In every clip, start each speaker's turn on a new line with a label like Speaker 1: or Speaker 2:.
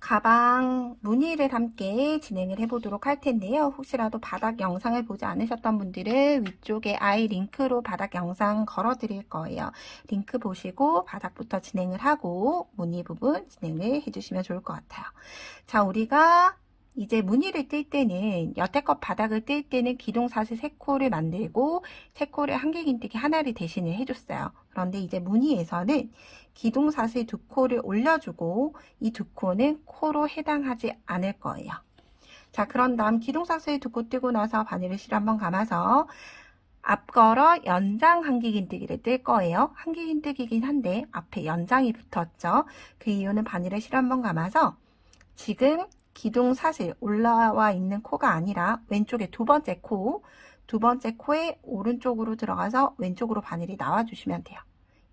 Speaker 1: 가방 무늬를 함께 진행을 해보도록 할 텐데요. 혹시라도 바닥 영상을 보지 않으셨던 분들은 위쪽에 아이 링크로 바닥 영상 걸어 드릴 거예요. 링크 보시고 바닥부터 진행을 하고 무늬 부분 진행을 해주시면 좋을 것 같아요. 자, 우리가 이제 무늬를 뜰 때는 여태껏 바닥을 뜰 때는 기둥사슬 3코를 만들고 3코를 한길긴뜨기 하나를 대신을 해줬어요. 그런데 이제 무늬에서는 기둥사슬 2코를 올려주고 이 2코는 코로 해당하지 않을 거예요. 자, 그런 다음 기둥사슬 2코 뜨고 나서 바늘을 실 한번 감아서 앞걸어 연장 한길긴뜨기를 뜰 거예요. 한길긴뜨기긴 한데 앞에 연장이 붙었죠. 그 이유는 바늘을 실 한번 감아서 지금 기둥사슬 올라와 있는 코가 아니라 왼쪽에 두 번째 코에 오른쪽으로 들어가서 왼쪽으로 바늘이 나와주시면 돼요.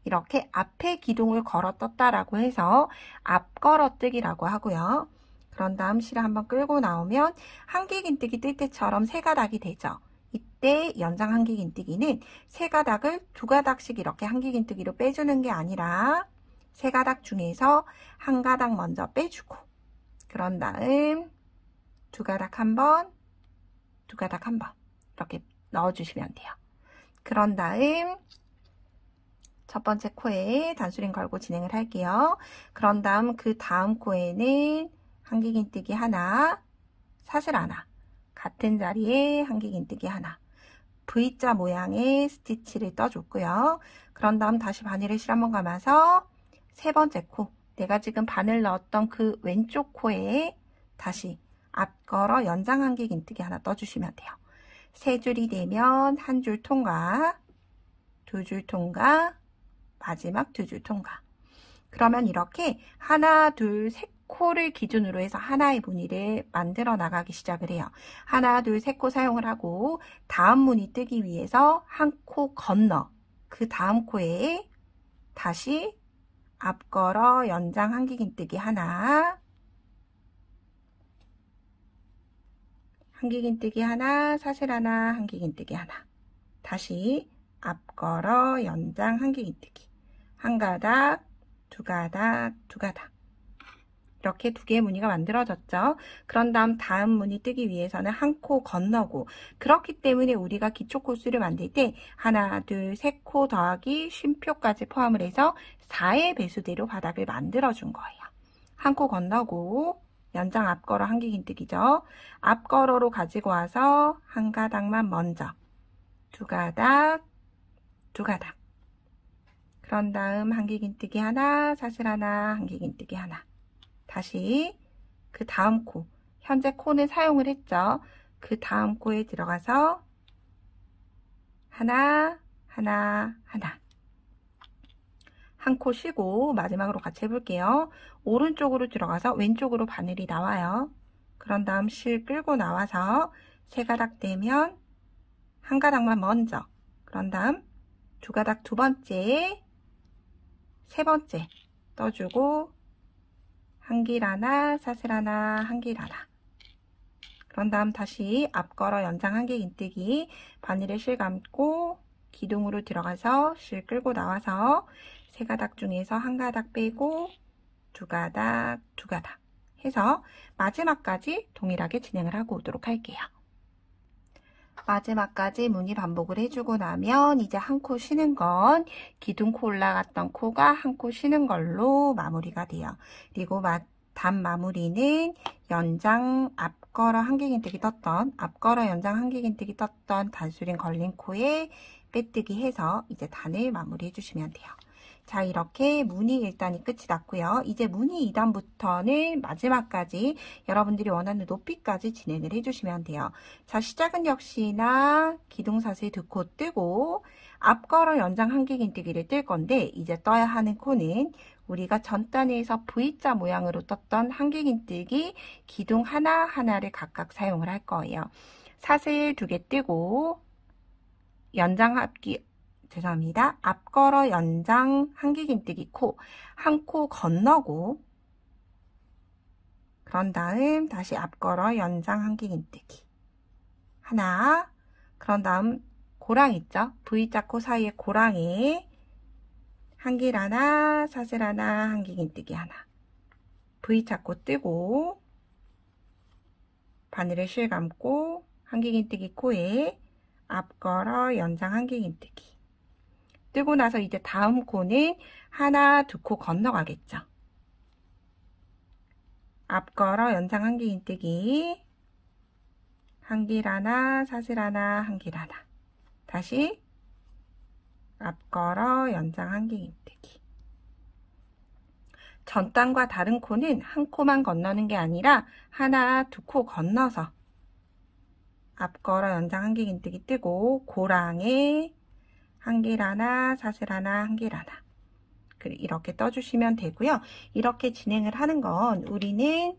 Speaker 1: 이렇게 앞에 기둥을 걸어 떴다라고 해서 앞걸어뜨기라고 하고요. 그런 다음 실을 한번 끌고 나오면 한길긴뜨기 뜰 때처럼 3가닥이 되죠. 이때 연장 한길긴뜨기는 3가닥을 2가닥씩 이렇게 한길긴뜨기로 빼주는 게 아니라 3가닥 중에서 1가닥 먼저 빼주고 그런 다음 2가닥 한 번, 2가닥 한 번 이렇게 넣어주시면 돼요. 그런 다음 첫 번째 코에 단수링 걸고 진행을 할게요. 그런 다음 그 다음 코에는 한길긴뜨기 하나, 사슬 하나, 같은 자리에 한길긴뜨기 하나, V자 모양의 스티치를 떠줬고요. 그런 다음 다시 바늘을 실 한번 감아서 세 번째 코, 내가 지금 바늘 넣었던 그 왼쪽 코에 다시 앞걸어 연장 한길긴뜨기 하나 떠주시면 돼요. 3줄이 되면 1줄 통과, 2줄 통과, 마지막 2줄 통과. 그러면 이렇게 하나, 둘, 3코를 기준으로 해서 하나의 무늬를 만들어 나가기 시작을 해요. 하나, 둘, 3코 사용을 하고 다음 무늬 뜨기 위해서 한 코 건너 그 다음 코에 다시 앞걸어 연장 한길긴뜨기 하나, 한길긴뜨기 하나, 사슬 하나, 한길긴뜨기 하나, 다시 앞걸어 연장 한길긴뜨기 1가닥, 2가닥, 2가닥 이렇게 2개의 무늬가 만들어졌죠. 그런 다음 다음 무늬 뜨기 위해서는 한 코 건너고 그렇기 때문에 우리가 기초 코수를 만들 때 하나, 둘, 3코 더하기 쉼표까지 포함을 해서 4의 배수대로 바닥을 만들어준 거예요. 한 코 건너고 연장 앞걸어 한길긴뜨기죠. 앞걸어로 가지고 와서 1가닥만 먼저 2가닥, 2가닥 그런 다음 한길긴뜨기 하나, 사슬 하나, 한길긴뜨기 하나 다시 그 다음 코, 현재 코는 사용을 했죠. 그 다음 코에 들어가서 하나, 하나, 하나 한 코 쉬고 마지막으로 같이 해볼게요. 오른쪽으로 들어가서 왼쪽으로 바늘이 나와요. 그런 다음 실 끌고 나와서 3가닥 되면 1가닥만 먼저 그런 다음 2가닥 두 번째, 세 번째 떠주고 한길 하나, 사슬 하나, 한길 하나 그런 다음 다시 앞걸어 연장 한길긴뜨기 바늘에 실 감고 기둥으로 들어가서 실 끌고 나와서 3가닥 중에서 1가닥 빼고 2가닥, 2가닥 해서 마지막까지 동일하게 진행을 하고 오도록 할게요. 마지막까지 무늬 반복을 해주고 나면 이제 한 코 쉬는 건 기둥 코 올라갔던 코가 한 코 쉬는 걸로 마무리가 돼요. 그리고 단 마무리는 연장 앞걸어 한길긴뜨기 떴던 앞걸어 연장 한길긴뜨기 떴던 단수링 걸린 코에 빼뜨기 해서 이제 단을 마무리 해주시면 돼요. 자, 이렇게 무늬 1단이 끝이 났고요. 이제 무늬 2단부터는 마지막까지 여러분들이 원하는 높이까지 진행을 해주시면 돼요. 자, 시작은 역시나 기둥사슬 2코 뜨고 앞걸어 연장 한길긴뜨기를 뜰 건데 이제 떠야 하는 코는 우리가 전 단에서 V자 모양으로 떴던 한길긴뜨기 기둥 하나하나를 각각 사용을 할 거예요. 사슬 2개 뜨고 앞걸어 연장 한길긴뜨기 코, 한 코 건너고 그런 다음 다시 앞걸어 연장 한길긴뜨기 하나, 그런 다음 고랑 있죠? V자 코 사이에 고랑에 한길 하나, 사슬 하나, 한길긴뜨기 하나 V자코 뜨고 바늘을 실감고 한길긴뜨기 코에 앞걸어 연장 한길긴뜨기 뜨고 나서 이제 다음 코는 하나, 두 코 건너가겠죠. 앞걸어 연장 한길긴뜨기 한길 하나, 사슬 하나, 한길 하나. 다시 앞걸어 연장 한길긴뜨기. 전 단과 다른 코는 한 코만 건너는 게 아니라 하나, 두 코 건너서 앞걸어 연장 한길긴뜨기 뜨고 고랑에 한길 하나, 사슬 하나, 한길 하나. 이렇게 떠주시면 되고요. 이렇게 진행을 하는 건 우리는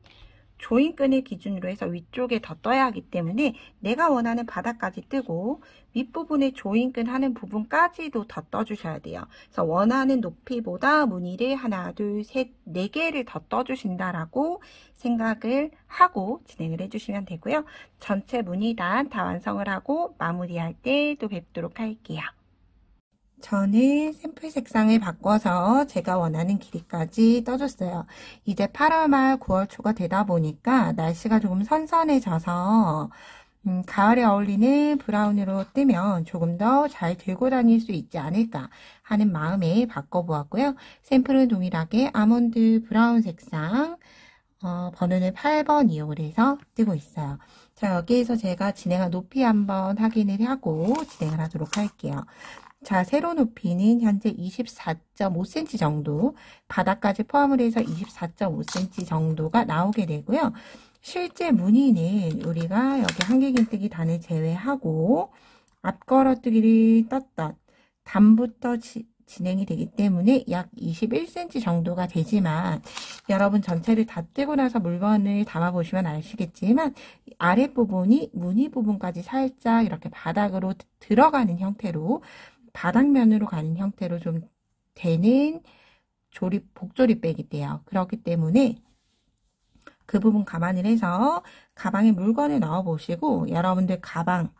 Speaker 1: 조인끈을 기준으로 해서 위쪽에 더 떠야 하기 때문에 내가 원하는 바닥까지 뜨고 윗부분에 조인끈 하는 부분까지도 더 떠주셔야 돼요. 그래서 원하는 높이보다 무늬를 하나, 둘, 셋, 네 개를 더 떠주신다라고 생각을 하고 진행을 해주시면 되고요. 전체 무늬단 다 완성을 하고 마무리할 때 또 뵙도록 할게요. 저는 샘플 색상을 바꿔서 제가 원하는 길이까지 떠줬어요. 이제 8월 말 9월 초가 되다 보니까 날씨가 조금 선선해져서 가을에 어울리는 브라운으로 뜨면 조금 더 잘 들고 다닐 수 있지 않을까 하는 마음에 바꿔보았고요. 샘플은 동일하게 아몬드 브라운 색상 번호는 8번 이용을 해서 뜨고 있어요. 자, 여기에서 제가 진행한 높이 한번 확인을 하고 진행을 하도록 할게요. 자, 세로 높이는 현재 24.5cm 정도, 바닥까지 포함을 해서 24.5cm 정도가 나오게 되고요. 실제 무늬는 우리가 여기 한길긴뜨기 단을 제외하고 앞걸어뜨기를 떴던 단부터 진행이 되기 때문에 약 21cm 정도가 되지만 여러분 전체를 다 뜨고 나서 물건을 담아 보시면 아시겠지만 아랫부분이 무늬 부분까지 살짝 이렇게 바닥으로 들어가는 형태로 바닥면으로 가는 형태로 좀 되는 복조립백이 돼요. 그렇기 때문에 그 부분 감안을 해서 가방에 물건을 넣어 보시고 여러분들 가방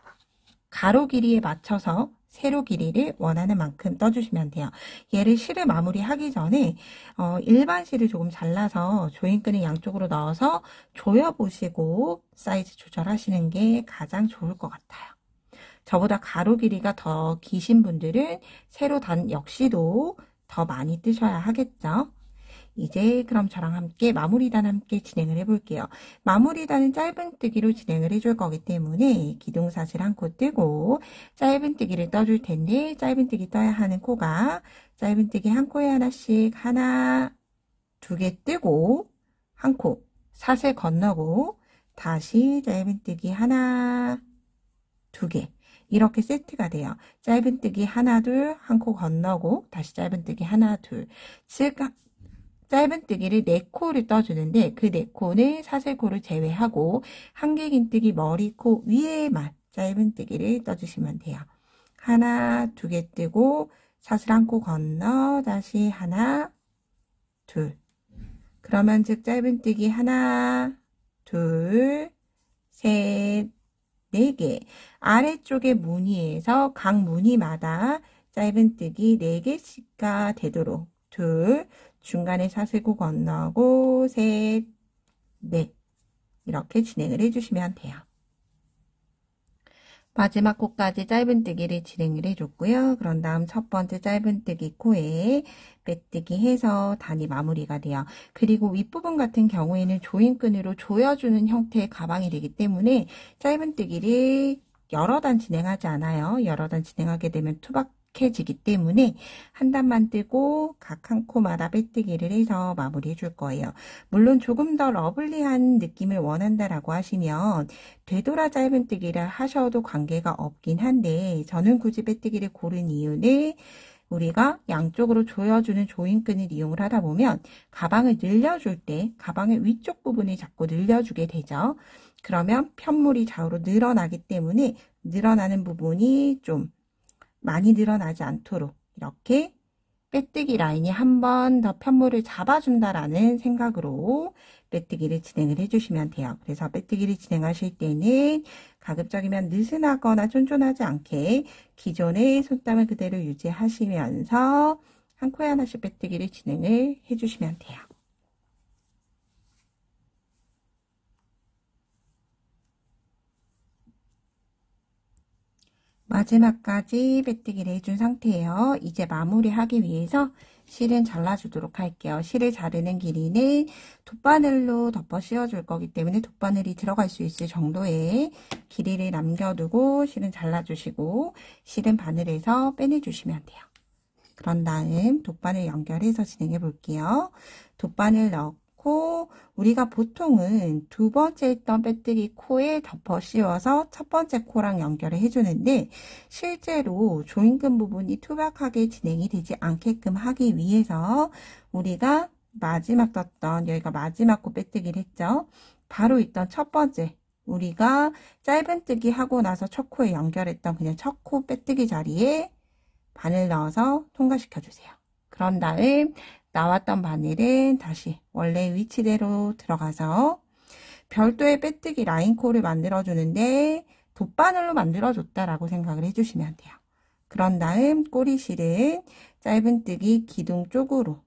Speaker 1: 가로 길이에 맞춰서 세로 길이를 원하는 만큼 떠주시면 돼요. 얘를 실을 마무리하기 전에 일반 실을 조금 잘라서 조인끈을 양쪽으로 넣어서 조여보시고 사이즈 조절하시는 게 가장 좋을 것 같아요. 저보다 가로 길이가 더 기신 분들은 세로 단 역시도 더 많이 뜨셔야 하겠죠. 이제 그럼 저랑 함께 마무리단 함께 진행을 해볼게요. 마무리단은 짧은뜨기로 진행을 해줄 거기 때문에 기둥사슬 한 코 뜨고 짧은뜨기를 떠줄 텐데 짧은뜨기 떠야 하는 코가 짧은뜨기 한 코에 하나씩 하나, 두 개 뜨고 한 코 사슬 건너고 다시 짧은뜨기 하나, 두 개 이렇게 세트가 돼요. 짧은뜨기 하나, 둘, 한 코 건너고 다시 짧은뜨기 하나, 둘. 즉 짧은뜨기를 4코를 떠주는데 그 4코는 사슬코를 제외하고 한길긴뜨기 머리코 위에만 짧은뜨기를 떠주시면 돼요. 하나, 두 개 뜨고 사슬 한 코 건너 다시 하나, 둘. 그러면 즉 짧은뜨기 하나, 둘, 셋, 4개. 아래쪽에 무늬에서 각 무늬마다 짧은뜨기 4개씩가 되도록 둘, 중간에 사슬코 건너고 셋, 넷 이렇게 진행을 해주시면 돼요. 마지막 코까지 짧은뜨기를 진행을 해줬고요. 그런 다음 첫 번째 짧은뜨기 코에 빼뜨기 해서 단이 마무리가 돼요. 그리고 윗부분 같은 경우에는 조인끈으로 조여주는 형태의 가방이 되기 때문에 짧은뜨기를 여러 단 진행하지 않아요. 여러 단 진행하게 되면 투박해지기 때문에 한 단만 뜨고 각 한 코마다 빼뜨기를 해서 마무리해 줄 거예요. 물론 조금 더 러블리한 느낌을 원한다라고 하시면 되돌아 짧은뜨기를 하셔도 관계가 없긴 한데 저는 굳이 빼뜨기를 고른 이유는 우리가 양쪽으로 조여주는 조인끈을 이용을 하다 보면 가방을 늘려줄 때 가방의 위쪽 부분을 자꾸 늘려주게 되죠. 그러면 편물이 좌우로 늘어나기 때문에 늘어나는 부분이 좀 많이 늘어나지 않도록 이렇게 빼뜨기 라인이 한 번 더 편물을 잡아준다라는 생각으로 빼뜨기를 진행을 해주시면 돼요. 그래서 빼뜨기를 진행하실 때는 가급적이면 느슨하거나 쫀쫀하지 않게 기존의 손땀을 그대로 유지하시면서 한 코에 하나씩 빼뜨기를 진행을 해주시면 돼요. 마지막까지 빼뜨기를 해준 상태예요. 이제 마무리하기 위해서 실은 잘라주도록 할게요. 실을 자르는 길이는 돗바늘로 덮어 씌워줄 거기 때문에 돗바늘이 들어갈 수 있을 정도의 길이를 남겨두고 실은 잘라주시고 실은 바늘에서 빼내주시면 돼요. 그런 다음 돗바늘 연결해서 진행해 볼게요. 돗바늘 넣고 우리가 보통은 두 번째 했던 빼뜨기 코에 덮어 씌워서 첫 번째 코랑 연결을 해주는데 실제로 조임근 부분이 투박하게 진행이 되지 않게끔 하기 위해서 우리가 마지막 떴던 여기가 마지막 코 빼뜨기를 했죠. 바로 있던 첫 번째 우리가 짧은뜨기 하고 나서 첫 코에 연결했던 그냥 첫 코 빼뜨기 자리에 바늘 넣어서 통과시켜 주세요. 그런 다음 나왔던 바늘은 다시 원래 위치대로 들어가서 별도의 빼뜨기 라인코를 만들어 주는데 돗바늘로 만들어 줬다라고 생각을 해주시면 돼요. 그런 다음 꼬리실은 짧은뜨기 기둥 쪽으로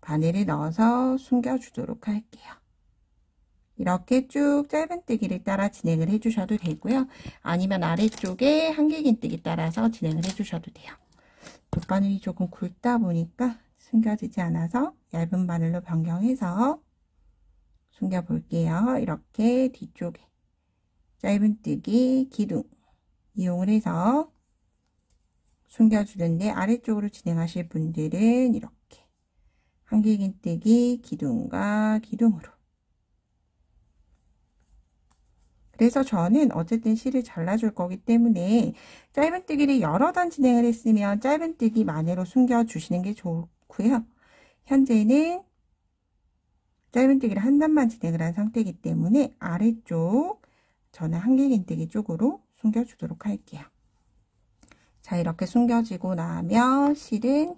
Speaker 1: 바늘을 넣어서 숨겨 주도록 할게요. 이렇게 쭉 짧은뜨기를 따라 진행을 해주셔도 되고요. 아니면 아래쪽에 한길긴뜨기 따라서 진행을 해주셔도 돼요. 돗바늘이 조금 굵다 보니까 숨겨지지 않아서 얇은 바늘로 변경해서 숨겨 볼게요. 이렇게 뒤쪽에 짧은뜨기 기둥 이용을 해서 숨겨주는데 아래쪽으로 진행하실 분들은 이렇게 한길긴뜨기 기둥과 기둥으로. 그래서 저는 어쨌든 실을 잘라줄 거기 때문에 짧은뜨기를 여러 단 진행을 했으면 짧은뜨기만으로 숨겨주시는 게 좋고요. 현재는 짧은뜨기를 한 단만 진행을 한 상태이기 때문에 아래쪽 저는 한길긴뜨기 쪽으로 숨겨주도록 할게요. 자, 이렇게 숨겨지고 나면 실은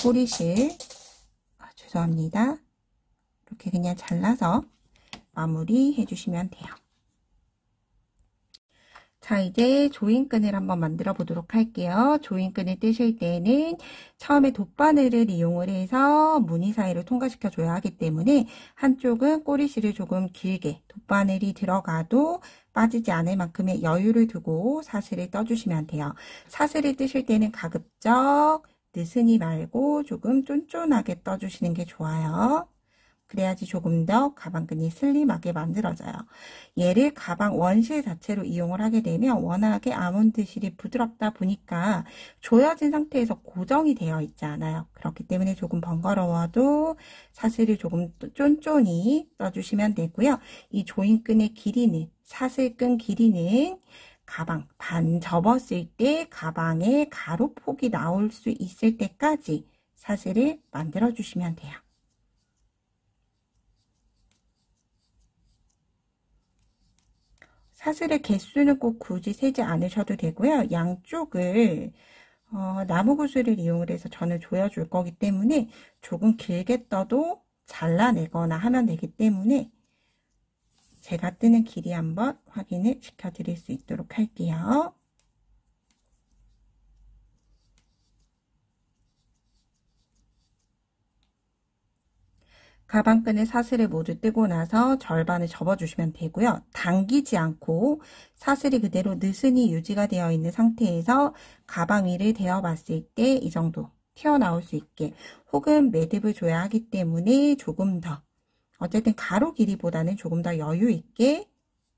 Speaker 1: 꼬리실 죄송합니다. 이렇게 그냥 잘라서 마무리 해주시면 돼요. 자, 이제 조인끈을 한번 만들어 보도록 할게요. 조인끈을 뜨실 때는 처음에 돗바늘을 이용을 해서 무늬 사이로 통과시켜 줘야 하기 때문에 한쪽은 꼬리실을 조금 길게 돗바늘이 들어가도 빠지지 않을 만큼의 여유를 두고 사슬을 떠주시면 돼요. 사슬을 뜨실 때는 가급적 느슨이 말고 조금 쫀쫀하게 떠주시는 게 좋아요. 그래야지 조금 더 가방끈이 슬림하게 만들어져요. 얘를 가방 원실 자체로 이용을 하게 되면 워낙에 아몬드 실이 부드럽다 보니까 조여진 상태에서 고정이 되어 있지 않아요. 그렇기 때문에 조금 번거로워도 사슬을 조금 쫀쫀히 떠주시면 되고요. 이 조인끈의 길이는 사슬끈 길이는 가방 반 접었을 때 가방에 가로폭이 나올 수 있을 때까지 사슬을 만들어 주시면 돼요. 사슬의 개수는 꼭 굳이 세지 않으셔도 되고요. 양쪽을 나무구슬을 이용을 해서 전을 조여줄 거기 때문에 조금 길게 떠도 잘라내거나 하면 되기 때문에 제가 뜨는 길이 한번 확인을 시켜드릴 수 있도록 할게요. 가방끈의 사슬을 모두 뜨고 나서 절반을 접어주시면 되고요. 당기지 않고 사슬이 그대로 느슨히 유지가 되어 있는 상태에서 가방 위를 대어 봤을 때 이 정도 튀어나올 수 있게 혹은 매듭을 줘야 하기 때문에 조금 더 어쨌든 가로 길이보다는 조금 더 여유 있게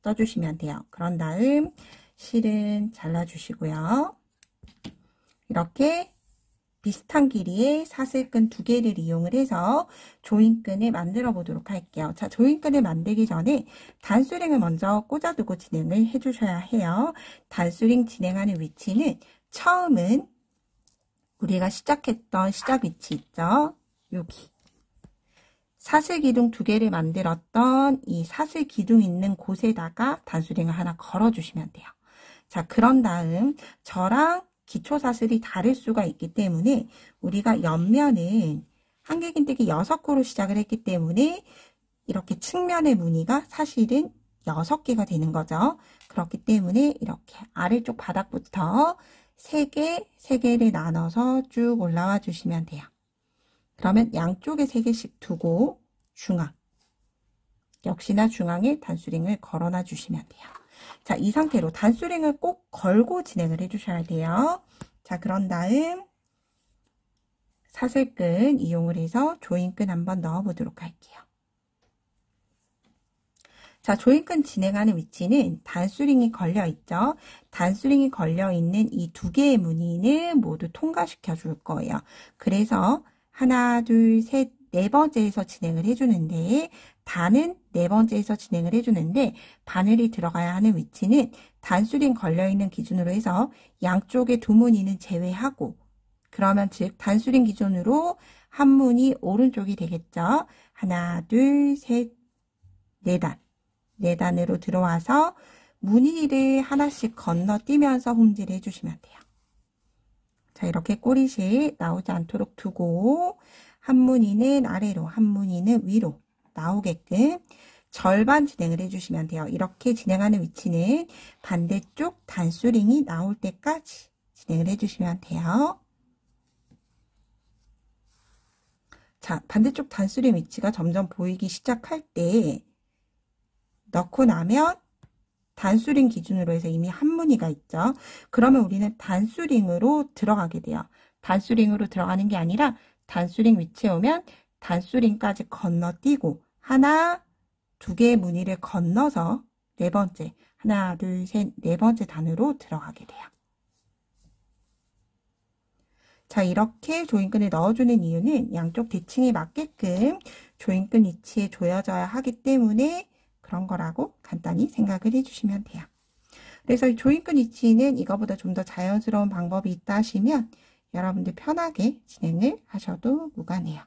Speaker 1: 떠주시면 돼요. 그런 다음 실은 잘라주시고요. 이렇게 비슷한 길이의 사슬끈 2개를 이용을 해서 조인끈을 만들어 보도록 할게요. 자, 조인끈을 만들기 전에 단수링을 먼저 꽂아두고 진행을 해주셔야 해요. 단수링 진행하는 위치는 처음은 우리가 시작했던 시작 위치 있죠? 여기. 사슬 기둥 2개를 만들었던 이 사슬 기둥 있는 곳에다가 단수링을 하나 걸어주시면 돼요. 자, 그런 다음 저랑 기초 사슬이 다를 수가 있기 때문에 우리가 옆면은 한길긴뜨기 6코로 시작을 했기 때문에 이렇게 측면의 무늬가 사실은 6개가 되는 거죠. 그렇기 때문에 이렇게 아래쪽 바닥부터 3개를 나눠서 쭉 올라와 주시면 돼요. 그러면 양쪽에 3개씩 두고 중앙, 역시나 중앙에 단수링을 걸어놔 주시면 돼요. 자, 이 상태로 단수링을 꼭 걸고 진행을 해주셔야 돼요. 자, 그런 다음 사슬끈 이용을 해서 조인끈 한번 넣어보도록 할게요. 자, 조인끈 진행하는 위치는 단수링이 걸려있죠. 단수링이 걸려있는 이 두 개의 무늬는 모두 통과시켜 줄 거예요. 그래서 하나, 둘, 셋, 네 번째에서 진행을 해주는데, 단은 네 번째에서 진행을 해주는데, 바늘이 들어가야 하는 위치는 단수링 걸려있는 기준으로 해서 양쪽의 두 무늬는 제외하고, 그러면 즉 단수링 기준으로 한 무늬 오른쪽이 되겠죠. 하나, 둘, 셋, 네 단. 네 단으로 들어와서 무늬를 하나씩 건너뛰면서 홈질을 해주시면 돼요. 자, 이렇게 꼬리실 나오지 않도록 두고 한 무늬는 아래로, 한 무늬는 위로 나오게끔 절반 진행을 해주시면 돼요. 이렇게 진행하는 위치는 반대쪽 단수링이 나올 때까지 진행을 해주시면 돼요. 자, 반대쪽 단수링 위치가 점점 보이기 시작할 때 넣고 나면 단수링 기준으로 해서 이미 한 무늬가 있죠. 그러면 우리는 단수링으로 들어가게 돼요. 단수링으로 들어가는 게 아니라 단수링 위치에 오면 단수링까지 건너뛰고 하나, 두 개의 무늬를 건너서 네 번째, 하나, 둘, 셋, 네 번째 단으로 들어가게 돼요. 자, 이렇게 조인끈을 넣어주는 이유는 양쪽 대칭에 맞게끔 조인끈 위치에 조여져야 하기 때문에 그런 거라고 간단히 생각을 해주시면 돼요. 그래서 이 조인끈 위치는 이거보다 좀 더 자연스러운 방법이 있다 하시면 여러분들 편하게 진행을 하셔도 무관해요.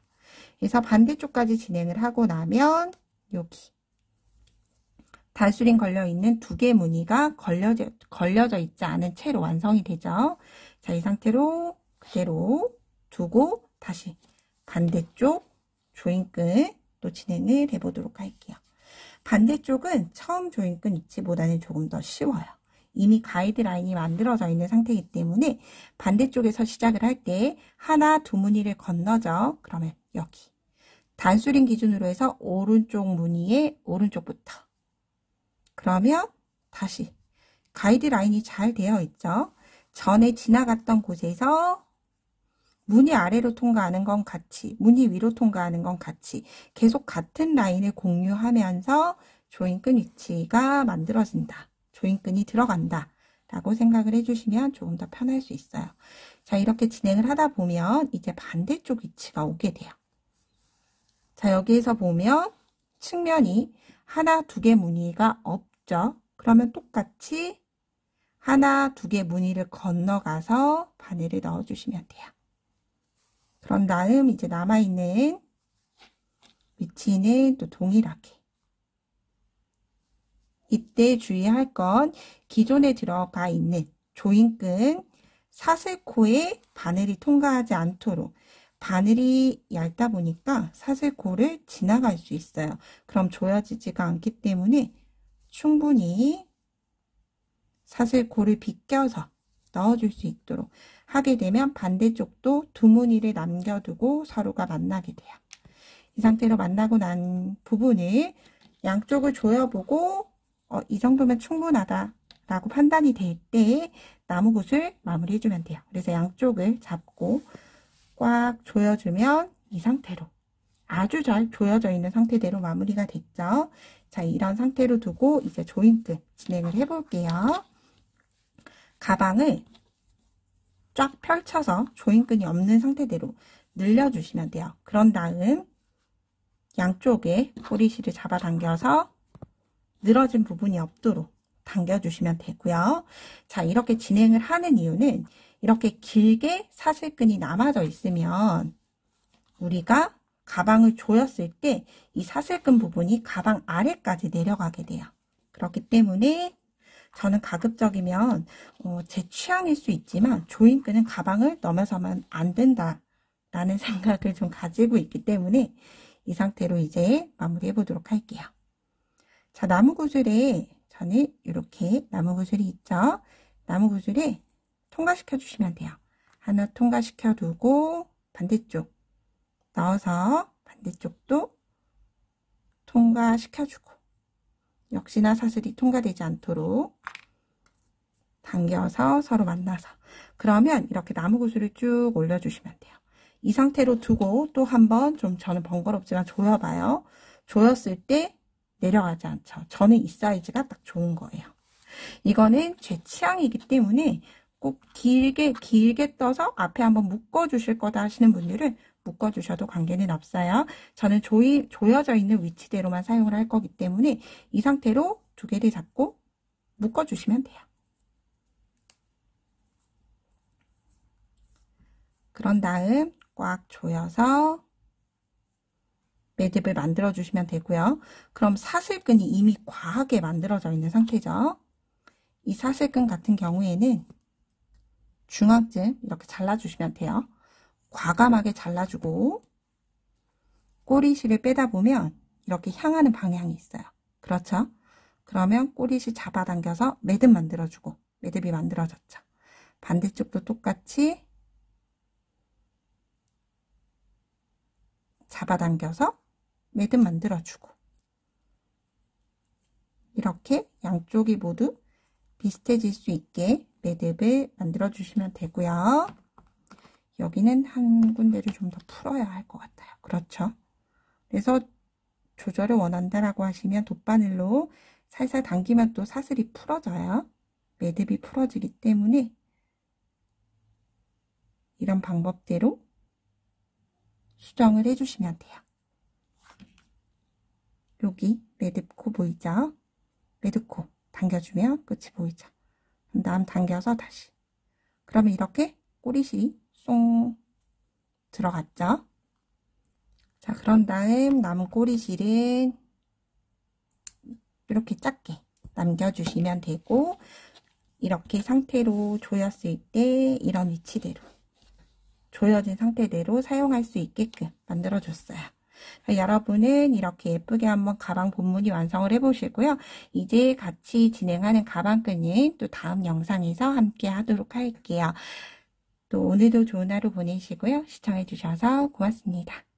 Speaker 1: 그래서 반대쪽까지 진행을 하고 나면 여기 단수링 걸려있는 두 개 무늬가 걸려져 있지 않은 채로 완성이 되죠. 자, 이 상태로 그대로 두고 다시 반대쪽 조인끈 또 진행을 해보도록 할게요. 반대쪽은 처음 조인끈 위치보다는 조금 더 쉬워요. 이미 가이드라인이 만들어져 있는 상태이기 때문에 반대쪽에서 시작을 할 때 하나, 두 무늬를 건너죠. 그러면 여기 단수링 기준으로 해서 오른쪽 무늬의 오른쪽부터 그러면 다시 가이드라인이 잘 되어 있죠. 전에 지나갔던 곳에서 무늬 아래로 통과하는 건 같이, 무늬 위로 통과하는 건 같이 계속 같은 라인을 공유하면서 조인끈 위치가 만들어진다. 조인끈이 들어간다. 라고 생각을 해주시면 조금 더 편할 수 있어요. 자, 이렇게 진행을 하다 보면 이제 반대쪽 위치가 오게 돼요. 자, 여기에서 보면 측면이 하나, 두 개 무늬가 없죠. 그러면 똑같이 하나, 두 개 무늬를 건너가서 바늘을 넣어주시면 돼요. 그런 다음 이제 남아있는 위치는 또 동일하게. 이때 주의할 건 기존에 들어가 있는 조인끈 사슬코에 바늘이 통과하지 않도록 바늘이 얇다 보니까 사슬코를 지나갈 수 있어요. 그럼 조여지지가 않기 때문에 충분히 사슬코를 비껴서 넣어줄 수 있도록 하게 되면 반대쪽도 두 무늬를 남겨두고 서로가 만나게 돼요. 이 상태로 만나고 난 부분을 양쪽을 조여보고 이 정도면 충분하다 라고 판단이 될 때 나무굿을 마무리해주면 돼요. 그래서 양쪽을 잡고 꽉 조여주면 이 상태로 아주 잘 조여져 있는 상태대로 마무리가 됐죠. 자, 이런 상태로 두고 이제 조인끈 진행을 해볼게요. 가방을 쫙 펼쳐서 조인끈이 없는 상태대로 늘려주시면 돼요. 그런 다음 양쪽에 꼬리실을 잡아당겨서 늘어진 부분이 없도록 당겨주시면 되고요. 자, 이렇게 진행을 하는 이유는 이렇게 길게 사슬끈이 남아져 있으면 우리가 가방을 조였을 때 이 사슬끈 부분이 가방 아래까지 내려가게 돼요. 그렇기 때문에 저는 가급적이면 제 취향일 수 있지만 조인끈은 가방을 넘어서면 안 된다라는 생각을 좀 가지고 있기 때문에 이 상태로 이제 마무리해 보도록 할게요. 자, 나무구슬에 저는 이렇게 나무구슬이 있죠. 나무구슬에 통과시켜 주시면 돼요. 하나 통과시켜 두고 반대쪽 넣어서 반대쪽도 통과시켜 주고 역시나 사슬이 통과되지 않도록 당겨서 서로 만나서, 그러면 이렇게 나무구슬을 쭉 올려주시면 돼요. 이 상태로 두고 또 한번 좀 저는 번거롭지만 조여봐요. 조였을 때 내려가지 않죠. 저는 이 사이즈가 딱 좋은 거예요. 이거는 제 취향이기 때문에 꼭 길게 떠서 앞에 한번 묶어주실 거다 하시는 분들은 묶어주셔도 관계는 없어요. 저는 조여져 있는 위치대로만 사용을 할 거기 때문에 이 상태로 두 개를 잡고 묶어주시면 돼요. 그런 다음 꽉 조여서 매듭을 만들어 주시면 되고요. 그럼 사슬끈이 이미 과하게 만들어져 있는 상태죠. 이 사슬끈 같은 경우에는 중앙쯤 이렇게 잘라주시면 돼요. 과감하게 잘라주고 꼬리실을 빼다 보면 이렇게 향하는 방향이 있어요. 그렇죠? 그러면 꼬리실 잡아당겨서 매듭 만들어주고, 매듭이 만들어졌죠. 반대쪽도 똑같이 잡아당겨서 매듭 만들어주고, 이렇게 양쪽이 모두 비슷해질 수 있게 매듭을 만들어 주시면 되고요. 여기는 한 군데를 좀 더 풀어야 할 것 같아요. 그렇죠? 그래서 조절을 원한다라고 하시면 돗바늘로 살살 당기면 또 사슬이 풀어져요. 매듭이 풀어지기 때문에 이런 방법대로 수정을 해주시면 돼요. 여기 매듭코 보이죠? 매듭코 당겨주면 끝이 보이죠? 그 다음 당겨서 다시. 그러면 이렇게 꼬리실이 쏙 들어갔죠? 자, 그런 다음 남은 꼬리실은 이렇게 작게 남겨주시면 되고, 이렇게 상태로 조였을 때 이런 위치대로 조여진 상태대로 사용할 수 있게끔 만들어줬어요. 여러분은 이렇게 예쁘게 한번 가방 본무늬 완성을 해보시고요. 이제 같이 진행하는 가방끈은 또 다음 영상에서 함께 하도록 할게요. 또 오늘도 좋은 하루 보내시고요. 시청해주셔서 고맙습니다.